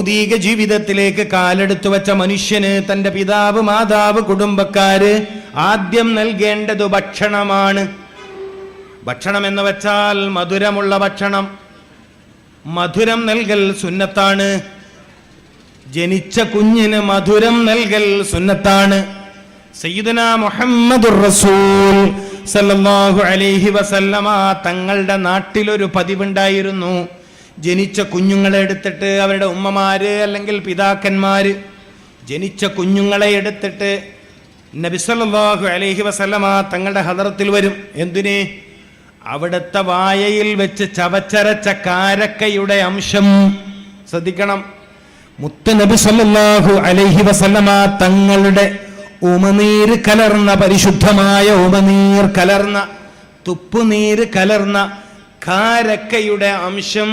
ഭൗതിക ജീവിതത്തിലേക്ക് കാലെടുത്തു വച്ച മനുഷ്യന് തന്റെ പിതാവ്, മാതാവ്, കുടുംബക്കാര് ആദ്യം നൽകേണ്ടത് ഭക്ഷണമാണ്. ഭക്ഷണം എന്ന് വെച്ചാൽ മധുരമുള്ള ഭക്ഷണം. മധുരം നൽകൽ സുന്നത്താണ്. ജനിച്ച കുഞ്ഞിന് മധുരം നൽകൽ സുന്നത്താണ്. സയ്യിദുനാ മുഹമ്മദുർ റസൂൽ സല്ലല്ലാഹു അലൈഹി വസല്ലമ തങ്ങളുടെ നാട്ടിലൊരു പതിവുണ്ടായിരുന്നു. ജനിച്ച കുഞ്ഞുങ്ങളെ എടുത്തിട്ട് അവരുടെ ഉമ്മമാര് അല്ലെങ്കിൽ പിതാക്കന്മാര് ജനിച്ച കുഞ്ഞുങ്ങളെ എടുത്തിട്ട് നബി സല്ലല്ലാഹു അലൈഹി വസല്ലമ തങ്ങളുടെ ഹദറത്തിൽ വരും. എന്തിന്? അവിടുത്തെ വായയിൽ വെച്ച് ചവച്ചരച്ച കാരക്കയുടെ അംശം ശ്രദ്ധിക്കണം. മുത്ത് നബി സല്ലല്ലാഹു അലൈഹി വസല്ലമ തങ്ങളുടെ ഉമനീര് കലർന്ന, പരിശുദ്ധമായ ഉമനീർ കലർന്ന, തുപ്പുനീര് കലർന്ന കാരക്കയുടെ അംശം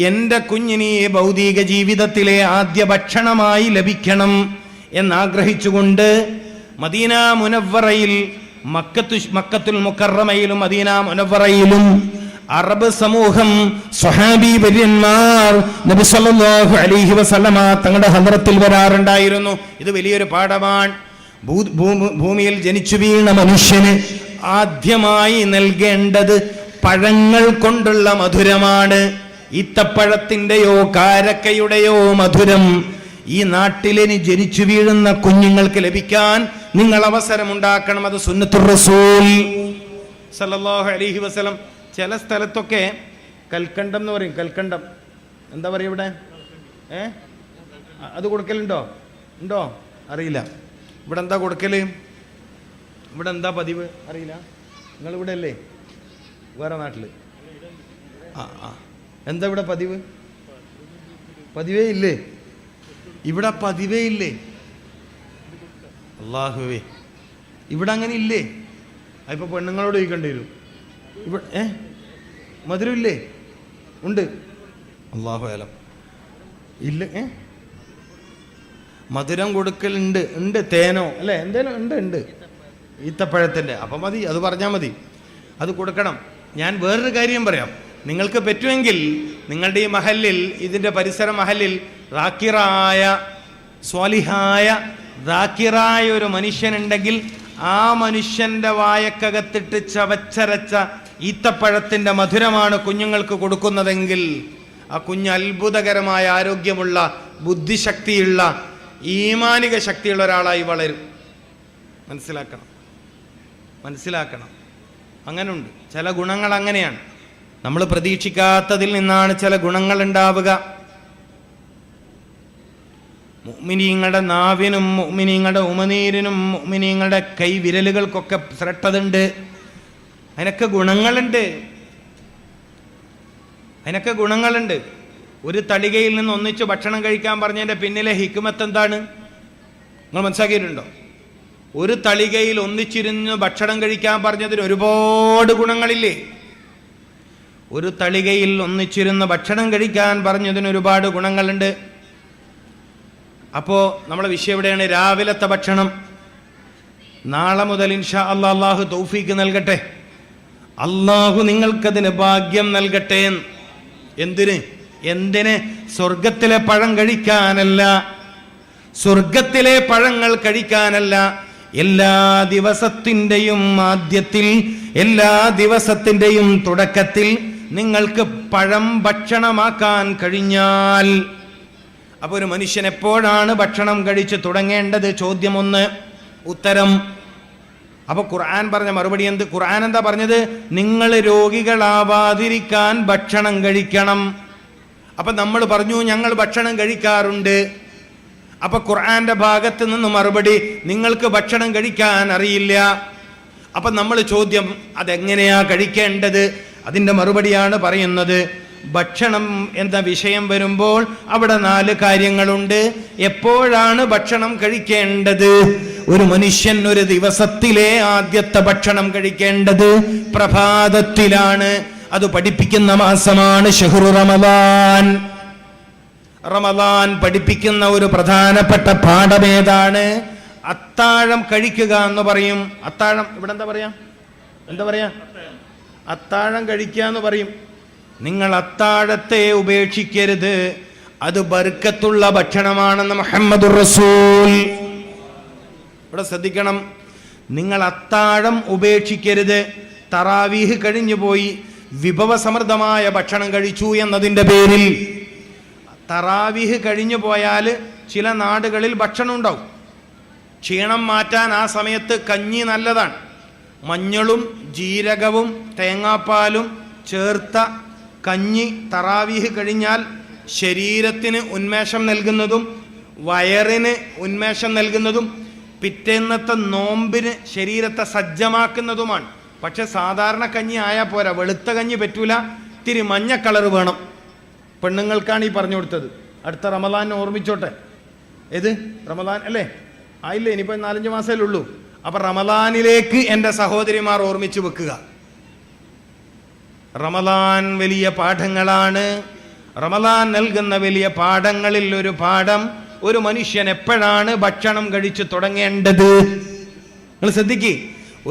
എൻ്റെ കുഞ്ഞിന് ഭൗതിക ജീവിതത്തിലെ ആദ്യ ഭക്ഷണമായി ലഭിക്കണം എന്നാഗ്രഹിച്ചുകൊണ്ട് മദീന മുനവ്വറയിൽ, മക്കത്തുൽ മുക്കറമയിലും മദീന മുനവ്വറയിലും അറബ് സമൂഹം, സ്വഹാബി വര്യന്മാർ നബി സല്ലല്ലാഹു അലൈഹി വസല്ലമ തങ്ങളുടെ ഹദ്റത്തിൽ വരാറുണ്ടായിരുന്നു. ഇത് വലിയൊരു പാഠമാണ്. ഭൂമിയിൽ ജനിച്ചു വീണ മനുഷ്യന് ആദ്യമായി നൽകേണ്ടത് പഴങ്ങൾ കൊണ്ടുള്ള മധുരമാണ്. ഈത്തപ്പഴത്തിൻ്റെയോ കാരക്കയുടെയോ മധുരം ഈ നാട്ടിലിനി ജനിച്ചു വീഴുന്ന കുഞ്ഞുങ്ങൾക്ക് ലഭിക്കാൻ നിങ്ങൾ അവസരമുണ്ടാക്കണം. അത് സുന്നത്തുർ റസൂൽ സല്ലല്ലാഹു അലൈഹി വസല്ലം. ചില സ്ഥലത്തൊക്കെ കൽക്കണ്ടം എന്ന് പറയും. കൽക്കണ്ടം എന്താ പറയുക ഇവിടെ? അത് കൊടുക്കലുണ്ടോ? ഉണ്ടോ? അറിയില്ല. ഇവിടെ എന്താ കൊടുക്കല്? ഇവിടെ എന്താ പതിവ്? അറിയില്ല. നിങ്ങളിവിടെ അല്ലേ? വേറെ നാട്ടിൽ? എന്താ ഇവിടെ പതിവ്? പതിവേ ഇല്ലേ? ഇവിടെ പതിവേ ഇല്ലേ? അല്ലാഹുവേ, ഇവിടെ അങ്ങനെ ഇല്ലേ? അതിപ്പോൾ പെണ്ണുങ്ങളോട് ചോദിക്കേണ്ടി വരും. ഇവിടെ മധുരം ഇല്ലേ? ഉണ്ട്. അല്ലാഹു അലം. ഇല്ല. മധുരം കൊടുക്കലുണ്ട്. ഉണ്ട്. തേനോ അല്ലേ? എന്തേലും ഉണ്ട്. ഈത്തപ്പഴത്തിൻ്റെ. അപ്പം മതി, അത് പറഞ്ഞാൽ മതി. അത് കൊടുക്കണം. ഞാൻ വേറൊരു കാര്യം പറയാം. നിങ്ങൾക്ക് പറ്റുമെങ്കിൽ നിങ്ങളുടെ ഈ മഹല്ലിൽ, ഇതിൻ്റെ പരിസര മഹല്ലിൽ റാക്കിറായ, സ്വാലിഹായ, റാക്കിറായ ഒരു മനുഷ്യനുണ്ടെങ്കിൽ ആ മനുഷ്യൻ്റെ വായക്കകത്തിട്ട് ചവച്ചരച്ച ഈത്തപ്പഴത്തിൻ്റെ മധുരമാണ് കുഞ്ഞുങ്ങൾക്ക് കൊടുക്കുന്നതെങ്കിൽ ആ കുഞ്ഞ് അത്ഭുതകരമായ ആരോഗ്യമുള്ള, ബുദ്ധിശക്തിയുള്ള, ഈമാനിക ശക്തിയുള്ള ഒരാളായി വളരും. മനസ്സിലാക്കണം. അങ്ങനുണ്ട്. ചില ഗുണങ്ങൾ അങ്ങനെയാണ്. നമ്മൾ പ്രതീക്ഷിക്കാത്തതിൽ നിന്നാണ് ചില ഗുണങ്ങൾ ഉണ്ടാവുക. മുഅ്മിനീങ്ങളുടെ നാവിനും മുഅ്മിനീങ്ങളുടെ ഉമനീരിനും മുഅ്മിനീങ്ങളുടെ കൈവിരലുകൾക്കൊക്കെ ശ്രദ്ധുണ്ട്. അതിനൊക്കെ ഗുണങ്ങളുണ്ട്. ഒരു തളികയിൽ നിന്ന് ഒന്നിച്ച് ഭക്ഷണം കഴിക്കാൻ പറഞ്ഞതിൻ്റെ പിന്നിലെ ഹിക്മത്ത് എന്താണ് നിങ്ങൾ മനസ്സിലാക്കിയിട്ടുണ്ടോ? ഒരു തളികയിൽ ഒന്നിച്ചിരുന്ന് ഭക്ഷണം കഴിക്കാൻ പറഞ്ഞതിന് ഒരുപാട് ഗുണങ്ങളില്ലേ? ഒരു തളികയിൽ ഒന്നിച്ചിരുന്ന് ഭക്ഷണം കഴിക്കാൻ പറഞ്ഞതിന് ഒരുപാട് ഗുണങ്ങളുണ്ട്. അപ്പോൾ നമ്മളെ വിഷയം എവിടെയാണ്? രാവിലത്തെ ഭക്ഷണം. നാളെ മുതൽ ഇൻഷാ അല്ലാഹ് അല്ലാഹു തൗഫീക്ക് നൽകട്ടെ. അല്ലാഹു നിങ്ങൾക്കതിന് ഭാഗ്യം നൽകട്ടെ. എന്തിന്? സ്വർഗത്തിലെ പഴം കഴിക്കാനല്ല, സ്വർഗത്തിലെ പഴങ്ങൾ കഴിക്കാനല്ല. എല്ലാ ദിവസത്തിൻ്റെയും ആദ്യത്തിൽ, എല്ലാ ദിവസത്തിൻ്റെയും തുടക്കത്തിൽ നിങ്ങൾക്ക് പഴം ഭക്ഷണമാക്കാൻ കഴിഞ്ഞാൽ, അപ്പോൾ ഒരു മനുഷ്യൻ എപ്പോഴാണ് ഭക്ഷണം കഴിച്ച് തുടങ്ങേണ്ടത്? ചോദ്യം 1. ഉത്തരം. അപ്പോൾ ഖുർആൻ പറഞ്ഞ മറുപടി എന്ത്? ഖുർആൻ എന്താ പറഞ്ഞത്? നിങ്ങൾ രോഗികളാവാതിരിക്കാൻ ഭക്ഷണം കഴിക്കണം. അപ്പം നമ്മൾ പറഞ്ഞു ഞങ്ങൾ ഭക്ഷണം കഴിക്കാറുണ്ട്. അപ്പൊ ഖുർആന്റെ ഭാഗത്ത് നിന്ന് മറുപടി, നിങ്ങൾക്ക് ഭക്ഷണം കഴിക്കാൻ അറിയില്ല. അപ്പൊ നമ്മൾ ചോദ്യം, അതെങ്ങനെയാ കഴിക്കേണ്ടത്? അതിൻ്റെ മറുപടിയാണ് പറയുന്നത്. ഭക്ഷണം എന്ന വിഷയം വരുമ്പോൾ അവിടെ 4 കാര്യങ്ങളുണ്ട്. എപ്പോഴാണ് ഭക്ഷണം കഴിക്കേണ്ടത്? ഒരു മനുഷ്യൻ ഒരു ദിവസത്തിലെ ആദ്യത്തെ ഭക്ഷണം കഴിക്കേണ്ടത് പ്രഭാതത്തിലാണ്. അത് പഠിപ്പിക്കുന്ന മാസമാണ് ഷഹ്റു റമദാൻ. റമദാൻ പഠിപ്പിക്കുന്ന ഒരു പ്രധാനപ്പെട്ട പാഠമേതാണ്? അത്താഴം കഴിക്കുക എന്ന് പറയും. അത്താഴം ഇവിടെ എന്താ പറയാ? അത്താഴം കഴിക്കുക എന്ന് പറയും. നിങ്ങൾ അത്താഴത്തെ ഉപേക്ഷിക്കരുത്. അത് ബർക്കത്തുള്ള ഭക്ഷണമാണെന്ന് മുഹമ്മദുർ റസൂൽ. ഇവിടെ ശ്രദ്ധിക്കണം, നിങ്ങൾ അത്താഴം ഉപേക്ഷിക്കരുത്. തറാവീഹ് കഴിഞ്ഞു പോയി വിഭവസമൃദ്ധമായ ഭക്ഷണം കഴിച്ചു എന്നതിൻ്റെ പേരിൽ തറാവീഹ് കഴിഞ്ഞു പോയാൽ ചില നാടുകളിൽ ഭക്ഷണം ഉണ്ടാവും. ക്ഷീണം മാറ്റാൻ ആ സമയത്ത് കഞ്ഞി നല്ലതാണ്. മഞ്ഞളും ജീരകവും തേങ്ങാപ്പാലും ചേർത്ത കഞ്ഞി തറാവീഹ് കഴിഞ്ഞാൽ ശരീരത്തിന് ഉന്മേഷം നൽകുന്നതും വയറിന് ഉന്മേഷം നൽകുന്നതും പിറ്റേന്നത്തെ നോമ്പിന് ശരീരത്തെ സജ്ജമാക്കുന്നതുമാണ്. പക്ഷെ സാധാരണ കഞ്ഞി ആയാൽ പോരാ, വെളുത്ത കഞ്ഞി പറ്റൂല, ഇത്തിരി മഞ്ഞ കളർ വേണം. പെണ്ണുങ്ങൾക്കാണ് ഈ പറഞ്ഞു കൊടുത്തത്. അടുത്ത റമദാനെ ഓർമ്മിച്ചോട്ടെ. ഏത് റമദാൻ അല്ലേ? ആയില്ലേ, ഇനിയിപ്പോൾ 4-5 മാസമല്ലേ ഉള്ളൂ. അപ്പം റമദാനിലേക്ക് എൻ്റെ സഹോദരിമാർ ഓർമ്മിച്ച് വെക്കുക. റമദാൻ വലിയ പാഠങ്ങളാണ്. റമദാൻ നൽകുന്ന വലിയ പാഠങ്ങളിൽ ഒരു പാഠം, ഒരു മനുഷ്യൻ എപ്പോഴാണ് ഭക്ഷണം കഴിച്ചു തുടങ്ങേണ്ടത്. നിങ്ങൾ ശ്രദ്ധിക്കുക,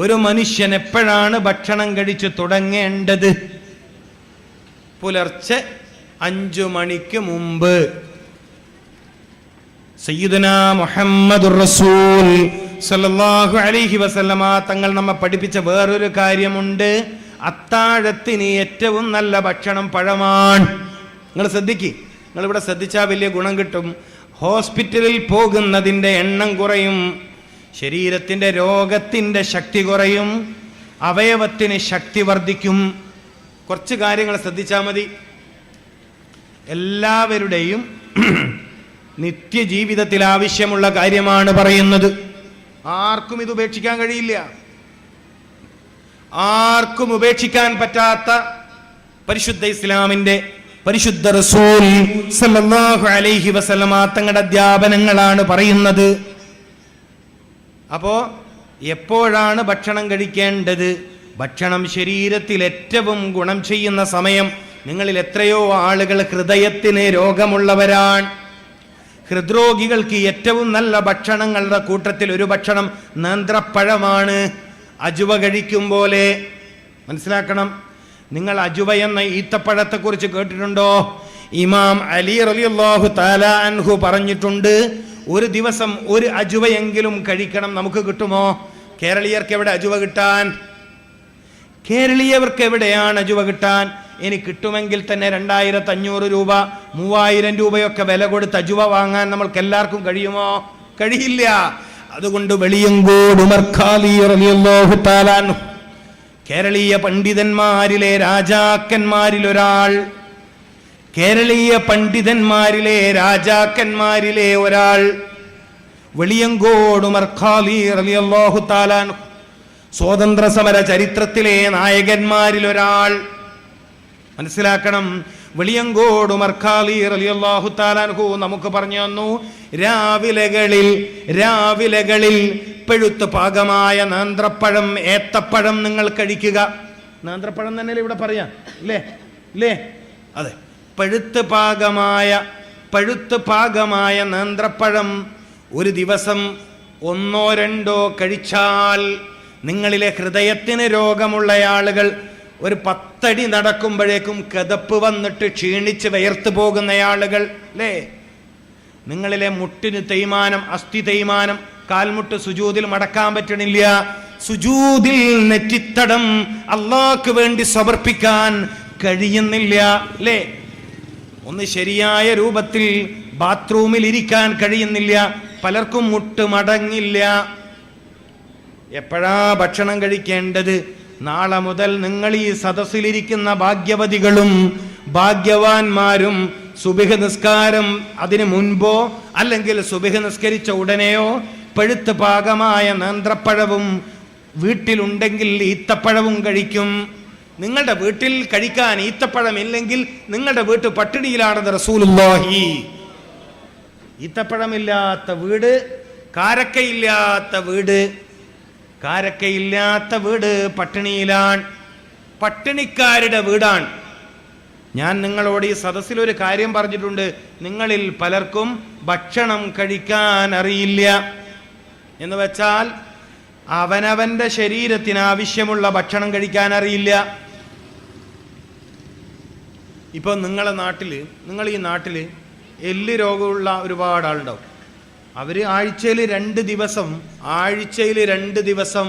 ഒരു മനുഷ്യൻ എപ്പോഴാണ് ഭക്ഷണം കഴിച്ചു തുടങ്ങേണ്ടത്? പുലർച്ചെ 5 മണിക്ക് മുമ്പ്. സയ്യിദുനാ മുഹമ്മദുർ റസൂൽ സല്ലല്ലാഹു അലൈഹി വസല്ലമ തങ്ങൾ നമ്മെ പഠിപ്പിച്ച വേറൊരു കാര്യമുണ്ട്. അത്താഴത്തിന് ഏറ്റവും നല്ല ഭക്ഷണം പഴമാണ്. നിങ്ങൾ ശ്രദ്ധിക്കുക, നിങ്ങളിവിടെ ശ്രദ്ധിച്ചാൽ വലിയ ഗുണം കിട്ടും. ഹോസ്പിറ്റലിൽ പോകുന്നതിൻ്റെ എണ്ണം കുറയും, ശരീരത്തിൻ്റെ രോഗത്തിൻ്റെ ശക്തി കുറയും, അവയവത്തിന് ശക്തി വർദ്ധിക്കും. കുറച്ച് കാര്യങ്ങൾ ശ്രദ്ധിച്ചാൽ മതി. എല്ലാവരുടെയും നിത്യജീവിതത്തിൽ ആവശ്യമുള്ള കാര്യമാണ് പറയുന്നത്. ആർക്കും ഇത് ഉപേക്ഷിക്കാൻ കഴിയില്ല. ആർക്കും ഉപേക്ഷിക്കാൻ പറ്റാത്ത പരിശുദ്ധ ഇസ്ലാമിന്റെ പരിശുദ്ധ റസൂൽ സല്ലല്ലാഹു അലൈഹി വസല്ലമ തങ്ങളുടെ അധ്യാപനങ്ങളാണ് പറയുന്നത്. അപ്പോ എപ്പോഴാണ് ഭക്ഷണം കഴിക്കേണ്ടത്? ഭക്ഷണം ശരീരത്തിൽ ഏറ്റവും ഗുണം ചെയ്യുന്ന സമയം. നിങ്ങളിൽ എത്രയോ ആളുകൾ ഹൃദയത്തിന് രോഗമുള്ളവരാണ്. ഹൃദ്രോഗികൾക്ക് ഏറ്റവും നല്ല ഭക്ഷണങ്ങളുടെ കൂട്ടത്തിൽ ഒരു ഭക്ഷണം നേന്ത്രപ്പഴമാണ്. അജുവ കഴിക്കും പോലെ. മനസ്സിലാക്കണം, നിങ്ങൾ അജുവ എന്ന ഈത്തപ്പഴത്തെക്കുറിച്ച് കേട്ടിട്ടുണ്ടോ? ഇമാം അലി റളിയല്ലാഹു തആല അൻഹു പറഞ്ഞിട്ടുണ്ട്, ഒരു ദിവസം ഒരു അജുവയെങ്കിലും കഴിക്കണം. നമുക്ക് കിട്ടുമോ? കേരളീയർക്ക് എവിടെ അജുവ കിട്ടാൻ? കേരളീയർക്ക് എവിടെയാണ് അജുവ കിട്ടാൻ? ഇനി കിട്ടുമെങ്കിൽ തന്നെ 2500 രൂപ 3000 രൂപയൊക്കെ വില കൊടുത്ത് അജുവ വാങ്ങാൻ നമ്മൾക്ക് എല്ലാവർക്കും കഴിയുമോ? കഴിയില്ല. അതുകൊണ്ട് വെളിയങ്കോട് ഉമർ ഖാദി റളിയല്ലാഹു തആല അൻഹു, കേരളീയ പണ്ഡിതന്മാരിലെ രാജാക്കന്മാരിൽ ഒരാൾ, കേരളീയ പണ്ഡിതന്മാരിലെ രാജാക്കന്മാരിലെ ഒരാൾ, വെളിയങ്കോട് ഉമർ ഖാദി റളിയല്ലാഹു തആല അൻഹു, സ്വാതന്ത്ര്യ സമര ചരിത്രത്തിലെ നായകന്മാരിൽ ഒരാൾ. മനസ്സിലാക്കണം, വെളിയങ്കോട് ഉമർ ഖാദി റളിയല്ലാഹു തആല അൻഹു നമുക്ക് പറഞ്ഞു തന്നു, രാവിലകളിൽ പഴുത്ത് പാകമായ നേന്ത്രപ്പഴം, ഏത്തപ്പഴം നിങ്ങൾ കഴിക്കുക. നേന്ത്രപ്പഴം തന്നെ ഇവിടെ പറയാം, ഇല്ലേ? അതെ, പഴുത്ത് പാകമായ നേന്ത്രപ്പഴം ഒരു ദിവസം 1-2 കഴിച്ചാൽ നിങ്ങളിലെ ഹൃദയത്തിന് രോഗമുള്ള ആളുകൾ ഒരു 10 അടി നടക്കുമ്പോഴേക്കും കിതപ്പ് വന്നിട്ട് ക്ഷീണിച്ച് വിയർത്ത് പോകുന്ന ആളുകൾ, അല്ലേ? നിങ്ങളിലെ മുട്ടിന് തേയ്മാനം, അസ്ഥി തേയ്മാനം, കാൽമുട്ട് സുജൂദിൽ മടക്കാൻ പറ്റണില്ല, സുജൂദിൽ നെറ്റിത്തടം അള്ളാഹ്ക്ക് വേണ്ടി സമർപ്പിക്കാൻ കഴിയുന്നില്ല, അല്ലേ? ഒന്ന് ശരിയായ രൂപത്തിൽ ബാത്റൂമിൽ ഇരിക്കാൻ കഴിയുന്നില്ല, പലർക്കും മുട്ട് മടങ്ങില്ല. എപ്പോഴാ ഭക്ഷണം കഴിക്കേണ്ടത്? നാളെ മുതൽ നിങ്ങൾ ഈ സദസ്സിലിരിക്കുന്ന ഭാഗ്യവതികളും ഭാഗ്യവാന്മാരും സുബഹ് നിസ്കാരം അതിനു മുൻപോ അല്ലെങ്കിൽ സുബഹ് നിസ്കരിച്ച ഉടനെയോ പഴുത്ത് പാകമായ നേന്ത്രപ്പഴവും വീട്ടിലുണ്ടെങ്കിൽ ഈത്തപ്പഴവും കഴിക്കും. നിങ്ങളുടെ വീട്ടിൽ കഴിക്കാൻ ഈത്തപ്പഴം ഇല്ലെങ്കിൽ നിങ്ങളുടെ വീട്ട് പട്ടിണിയിലാണെന്ന് റസൂലുള്ളാഹി. ഈത്തപ്പഴമില്ലാത്ത വീട്, കാരക്കയില്ലാത്ത വീട് പട്ടിണിയിലാണ്, പട്ടിണിക്കാരുടെ വീടാണ്. ഞാൻ നിങ്ങളോട് ഈ സദസ്സിൽ ഒരു കാര്യം പറഞ്ഞിട്ടുണ്ട്, നിങ്ങളിൽ പലർക്കും ഭക്ഷണം കഴിക്കാൻ അറിയില്ല. എന്ന് വെച്ചാൽ അവനവന്റെ ശരീരത്തിന് ആവശ്യമുള്ള ഭക്ഷണം കഴിക്കാൻ അറിയില്ല. ഇപ്പോൾ നിങ്ങൾ ഈ നാട്ടിൽ എല്ല് രോഗമുള്ള ഒരുപാട് ആളുണ്ടാവും. അവർ ആഴ്ചയിൽ 2 ദിവസം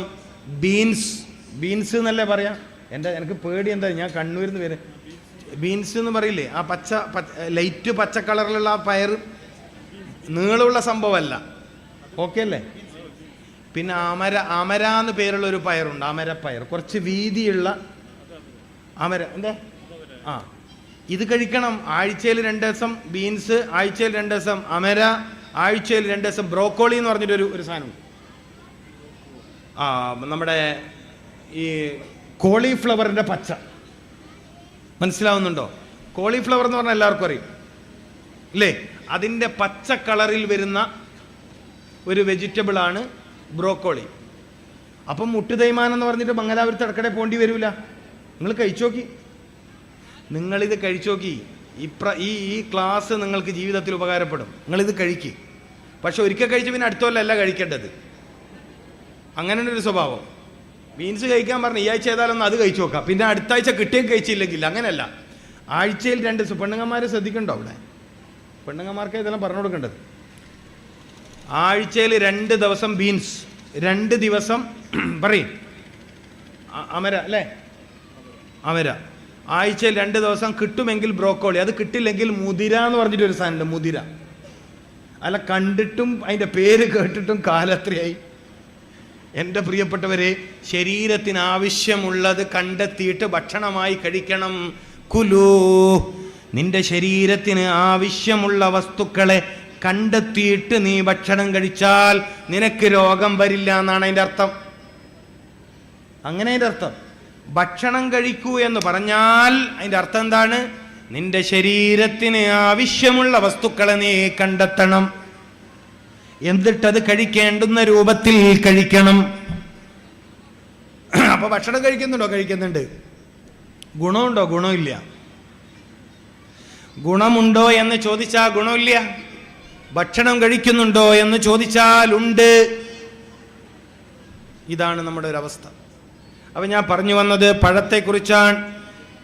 ബീൻസ് എന്നല്ലേ പറയാം. എനിക്ക് പേടി എന്താ, ഞാൻ കണ്ണൂരിൽ നിന്ന് വരെ ബീൻസ് എന്ന് പറയില്ലേ, ആ ലൈറ്റ് പച്ച കളറിലുള്ള ആ പയർ, നീളമുള്ള സംഭവമല്ല. ഓക്കെ അല്ലേ? പിന്നെ അമര എന്ന് പേരുള്ള ഒരു പയറുണ്ട്, അമരപ്പയർ, കുറച്ച് വീതിയുള്ള അമര. എന്താ? ഇത് കഴിക്കണം. ആഴ്ചയിൽ 2 ദിവസം ബീൻസ്, ആഴ്ചയിൽ 2 ദിവസം അമര, ആഴ്ചയിൽ 2 ദിവസം ബ്രോക്കോളി എന്ന് പറഞ്ഞിട്ട് ഒരു സാധനം. നമ്മുടെ ഈ കോളിഫ്ലവറിൻ്റെ പച്ച മനസ്സിലാവുന്നുണ്ടോ? കോളിഫ്ലവർ എന്ന് പറഞ്ഞാൽ എല്ലാവർക്കും അറിയും അല്ലേ? അതിൻ്റെ പച്ച കളറിൽ വരുന്ന ഒരു വെജിറ്റബിളാണ് ബ്രോക്കോളി. അപ്പം മുട്ട് തേയ്മാനം എന്ന് പറഞ്ഞിട്ട് മംഗലാപുരത്ത് ഇടക്കടെ പോണ്ടി വരില്ല. നിങ്ങൾ കഴിച്ചു നോക്കി, നിങ്ങളിത് കഴിച്ചു നോക്കി. ഈ ക്ലാസ് നിങ്ങൾക്ക് ജീവിതത്തിൽ ഉപകാരപ്പെടും. നിങ്ങളിത് കഴിക്കുക. പക്ഷെ ഒരിക്കൽ കഴിച്ച് പിന്നെ അടുത്ത കൊല്ലമല്ല കഴിക്കേണ്ടത്. അങ്ങനെയൊരു സ്വഭാവം. ബീൻസ് കഴിക്കാൻ പറഞ്ഞ് ഈ ആഴ്ച ഏതായാലും അത് കഴിച്ചു നോക്കാം, പിന്നെ അടുത്ത ആഴ്ച കിട്ടുകയും കഴിച്ചില്ലെങ്കിൽ. അങ്ങനെയല്ല, ആഴ്ചയിൽ 2 ദിവസം. പെണ്ണുങ്ങന്മാർ ശ്രദ്ധിക്കണ്ടോ അവിടെ? പെണ്ണുങ്ങന്മാർക്ക് ഇതെല്ലാം പറഞ്ഞു കൊടുക്കേണ്ടത്. ആഴ്ചയിൽ 2 ദിവസം ബീൻസ്, 2 ദിവസം പറയും അമര അല്ലേ, അമര. ആഴ്ചയിൽ 2 ദിവസം കിട്ടുമെങ്കിൽ ബ്രോക്കോളി, അത് കിട്ടില്ലെങ്കിൽ മുതിര എന്ന് പറഞ്ഞിട്ടൊരു സാധനമുണ്ട്, മുതിര. അല്ല, കണ്ടിട്ടും അതിൻ്റെ പേര് കേട്ടിട്ടും കാലത്രയായി. എൻ്റെ പ്രിയപ്പെട്ടവരെ, ശരീരത്തിന് ആവശ്യമുള്ളത് കണ്ടെത്തിയിട്ട് ഭക്ഷണമായി കഴിക്കണം. കുലൂ, നിന്റെ ശരീരത്തിന് ആവശ്യമുള്ള വസ്തുക്കളെ കണ്ടെത്തിയിട്ട് നീ ഭക്ഷണം കഴിച്ചാൽ നിനക്ക് രോഗം വരില്ല എന്നാണ് അതിൻ്റെ അർത്ഥം. അങ്ങനെ അതിൻ്റെ അർത്ഥം. ഭക്ഷണം കഴിക്കൂ എന്ന് പറഞ്ഞാൽ അതിൻ്റെ അർത്ഥം എന്താണ്? നിന്റെ ശരീരത്തിന് ആവശ്യമുള്ള വസ്തുക്കളെ നീ കണ്ടെത്തണം, എന്നിട്ടത് കഴിക്കേണ്ടുന്ന രൂപത്തിൽ കഴിക്കണം. അപ്പൊ ഭക്ഷണം കഴിക്കുന്നുണ്ടോ? കഴിക്കുന്നുണ്ട്. ഗുണമുണ്ടോ? ഗുണമില്ല. ഗുണമുണ്ടോ എന്ന് ചോദിച്ചാൽ ഗുണമില്ല. ഭക്ഷണം കഴിക്കുന്നുണ്ടോ എന്ന് ചോദിച്ചാൽ ഉണ്ട്. ഇതാണ് നമ്മുടെ ഒരു അവസ്ഥ. അപ്പൊ ഞാൻ പറഞ്ഞു വന്നത് പഴത്തെക്കുറിച്ചാണ്.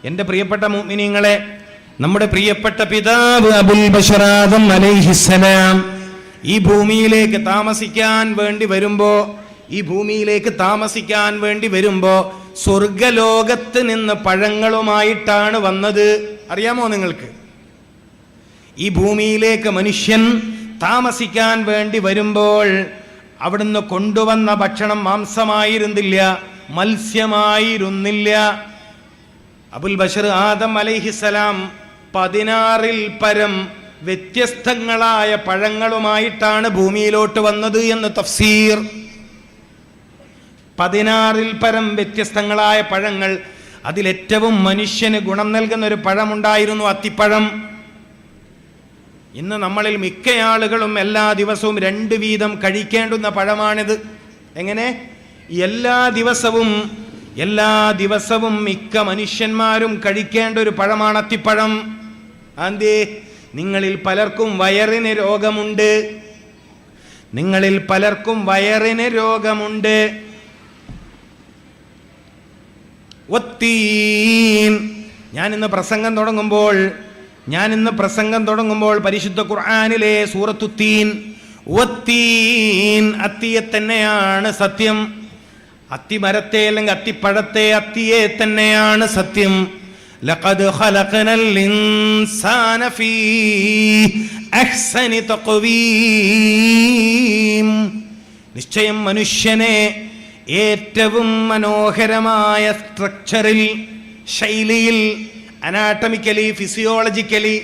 എൻ്റെ പ്രിയപ്പെട്ട മുഅ്മിനീങ്ങളെ, നമ്മുടെ പ്രിയപ്പെട്ട പിതാവ് അബുൽ ബശർ ആദം അലൈഹിസ്സലാം ഈ ഭൂമിയിലേക്ക് താമസിക്കാൻ വേണ്ടി വരുമ്പോ സ്വർഗലോകത്ത് നിന്ന് പഴങ്ങളുമായിട്ടാണ് വന്നത്. അറിയാമോ നിങ്ങൾക്ക്? ഈ ഭൂമിയിലേക്ക് മനുഷ്യൻ താമസിക്കാൻ വേണ്ടി വരുമ്പോൾ അവിടുന്ന് കൊണ്ടുവന്ന ഭക്ഷണം മാംസമായിരുന്നില്ല, മത്സ്യമായിരുന്നില്ല. അബുൽ ബശർ ആദം അലൈഹിസ്സലാം 16-ൽ പരം വ്യത്യസ്തങ്ങളായ പഴങ്ങളുമായിട്ടാണ് ഭൂമിയിലോട്ട് വന്നത് എന്ന് തഫ്സീർ. 16-ൽ പരം വ്യത്യസ്തങ്ങളായ പഴങ്ങൾ. അതിലേറ്റവും മനുഷ്യന് ഗുണം നൽകുന്ന ഒരു പഴമുണ്ടായിരുന്നു, അത്തിപ്പഴം. ഇന്ന് നമ്മളിൽ മിക്ക ആളുകളും എല്ലാ ദിവസവും 2 വീതം കഴിക്കേണ്ടുന്ന പഴമാണിത്. എങ്ങനെ? എല്ലാ ദിവസവും മിക്ക മനുഷ്യന്മാരും കഴിക്കേണ്ട ഒരു പഴമാണ് അത്തിപ്പഴം. അന്തേ നിങ്ങളിൽ പലർക്കും വയറിന് രോഗമുണ്ട്. ഞാൻ ഇന്ന് പ്രസംഗം തുടങ്ങുമ്പോൾ പരിശുദ്ധ ഖുർആനിലെ സൂറത്തു തീൻ, അത്തിയെ തന്നെയാണ് സത്യം. അത്തിമരത്തെ അല്ലെങ്കിൽ അത്തിപ്പഴത്തെ, അത്തിയെ തന്നെയാണ് സത്യം. ലഖദ് ഖലഖനൽ ഇൻസാന ഫീ അഹ്സനി തഖ്വീം. നിശ്ചയം മനുഷ്യനെ ഏറ്റവും മനോഹരമായ സ്ട്രക്ചറിൽ, ശൈലിയിൽ, അനാട്ടമിക്കലി, ഫിസിയോളജിക്കലി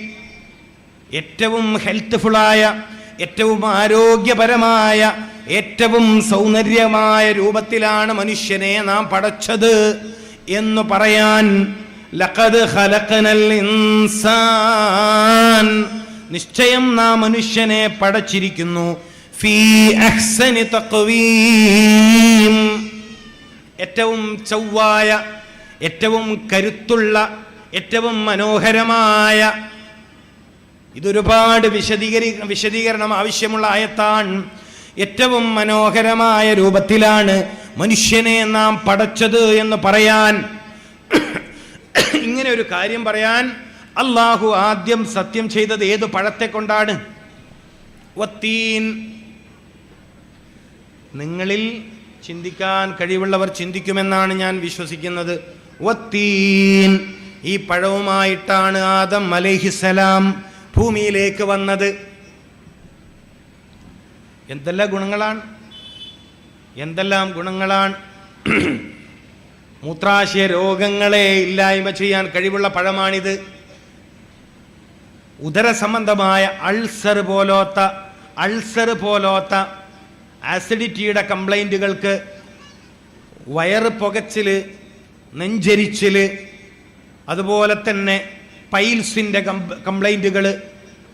ഏറ്റവും ഹെൽത്ത്ഫുള്ളായ, ഏറ്റവും ആരോഗ്യപരമായ, ഏറ്റവും സൗന്ദര്യമായ രൂപത്തിലാണ് മനുഷ്യനെ നാം പടച്ചത് എന്ന് പറയാൻ ലഖദ് ഖലഖനൽ ഇൻസാൻ, നിശ്ചയം നാം മനുഷ്യനെ പടച്ചിരിക്കുന്നു ഫീ അഹ്സനി തഖ്വീം, ഏറ്റവും ചൊവ്വായ, ഏറ്റവും കരുത്തുള്ള, ഏറ്റവും മനോഹരമായ. ഇതൊരുപാട് വിശദീകരണം ആവശ്യമുള്ള ആയത്താണ്. ഏറ്റവും മനോഹരമായ രൂപത്തിലാണ് മനുഷ്യനെ നാം പടച്ചത് എന്ന് പറയാൻ, ഇങ്ങനെ ഒരു കാര്യം പറയാൻ അള്ളാഹു ആദ്യം സത്യം ചെയ്തത് ഏത് പഴത്തെ കൊണ്ടാണ്? വത്തീൻ. നിങ്ങളിൽ ചിന്തിക്കാൻ കഴിവുള്ളവർ ചിന്തിക്കുമെന്നാണ് ഞാൻ വിശ്വസിക്കുന്നത്. വത്തീൻ, ഈ പഴവുമായിട്ടാണ് ആദം അലൈഹിസ്സലാം ഭൂമിയിലേക്ക് വന്നത്. എന്തെല്ലാം ഗുണങ്ങളാണ്! മൂത്രാശയ രോഗങ്ങളെ ഇല്ലായ്മ ചെയ്യാൻ കഴിവുള്ള പഴമാണിത്. ഉദര സംബന്ധമായ അൾസർ പോലോത്ത ആസിഡിറ്റിയുടെ കംപ്ലൈൻറ്റുകൾക്ക്, വയറ് പുകച്ചില്, നെഞ്ചരിച്ചില്, അതുപോലെ തന്നെ പൈൽസിൻ്റെ കംപ്ലൈൻറ്റുകൾ,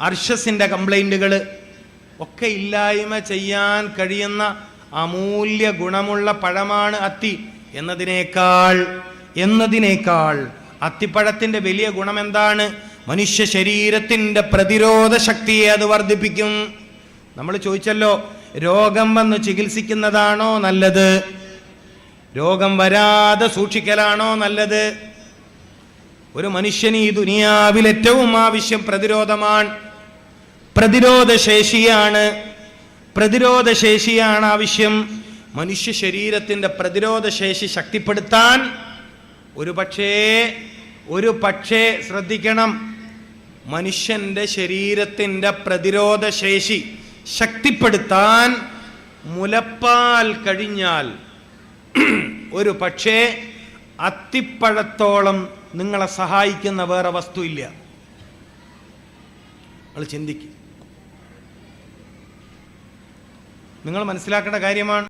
അർഷസിൻ്റെ കംപ്ലൈൻറ്റുകൾ ഒക്കെ ഇല്ലായ്മ ചെയ്യാൻ കഴിയുന്ന അമൂല്യ ഗുണമുള്ള പഴമാണ് അത്തി. എന്നതിനേക്കാൾ അത്തിപ്പഴത്തിൻ്റെ വലിയ ഗുണം എന്താണ്? മനുഷ്യ ശരീരത്തിൻ്റെ പ്രതിരോധ ശക്തിയെ അത് വർദ്ധിപ്പിക്കും. നമ്മൾ ചോദിച്ചല്ലോ, രോഗം വന്ന് ചികിത്സിക്കുന്നതാണോ നല്ലത്, രോഗം വരാതെ സൂക്ഷിക്കലാണോ നല്ലത്? ഒരു മനുഷ്യന് ഈ ദുനിയാവിൽ ഏറ്റവും ആവശ്യം പ്രതിരോധമാണ്, പ്രതിരോധശേഷിയാണ് ആവശ്യം. മനുഷ്യ ശരീരത്തിൻ്റെ പ്രതിരോധശേഷി ശക്തിപ്പെടുത്താൻ ഒരു പക്ഷേ ശ്രദ്ധിക്കണം, മനുഷ്യൻ്റെ ശരീരത്തിൻ്റെ പ്രതിരോധശേഷി ശക്തിപ്പെടുത്താൻ മുലപ്പാൽ കഴിഞ്ഞാൽ ഒരു പക്ഷേ അത്തിപ്പഴത്തോളം നിങ്ങളെ സഹായിക്കുന്ന വേറെ വസ്തു ഇല്ല. നിങ്ങൾ ചിന്തിക്കുക, നിങ്ങൾ മനസ്സിലാക്കേണ്ട കാര്യമാണ്.